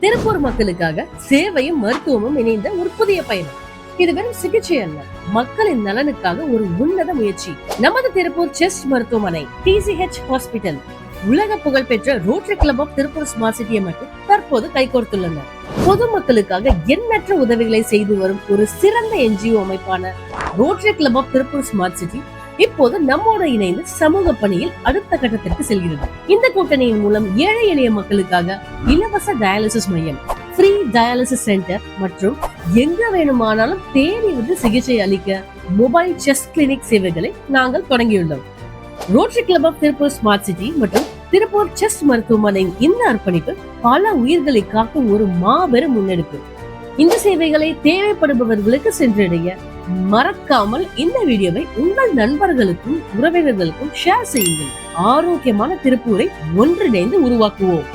திருப்பூர் மக்களுக்காக சேவையும் மருத்துவமும் இணைந்த ஒரு புதிய பயணம். இது வெறும் சிகிச்சை அல்ல, மக்களின் நலனுக்காக ஒரு உன்னத முயற்சி. நமது திருப்பூர் செஸ்ட் மருத்துவமனை TCH ஹாஸ்பிட்டல் உலக புகழ்பெற்ற Rotary club of Tiruppur Smart சிட்டியை மட்டும் தற்போது கைகோர்த்துள்ளனர். பொதுமக்களுக்காக எண்ணற்ற உதவிகளை செய்து வரும் ஒரு சிறந்த NGO அமைப்பான Rotary club of Tiruppur smart City இப்போது நம்மோடு இணைந்து சமூக பணியில் அடுத்த கட்டத்திற்கு செல்கிறது. இந்த கூட்டணியின் மூலம் ஏழை எளிய மக்களுக்காக இலவச டயாலிசிஸ் மையம், ஃப்ரீ டயாலிசிஸ் சென்டர் மற்றும் எங்க வேணுமானாலும் தேடி வந்து சிகிச்சை அளிக்க மொபைல் செஸ் கிளினிக் சேவைகளை நாங்கள் தொடங்கியுள்ளோம். Rotary club of Tiruppur smart city மற்றும் திருப்பூர் செஸ் மருத்துவமனையின் இந்த அர்ப்பணிப்பு பல உயிர்களை காக்கும் ஒரு மாபெரும் முன்னெடுப்பு. இந்த சேவைகளை தேவைப்படுபவர்களுக்கு சென்றடைய மறக்காமல் இந்த வீடியோவை உங்கள் நண்பர்களுக்கும் உறவினர்களுக்கும் ஷேர் செய்யுங்கள். ஆரோக்கியமான திருப்பூரை ஒன்றிணைந்து உருவாக்குவோம்.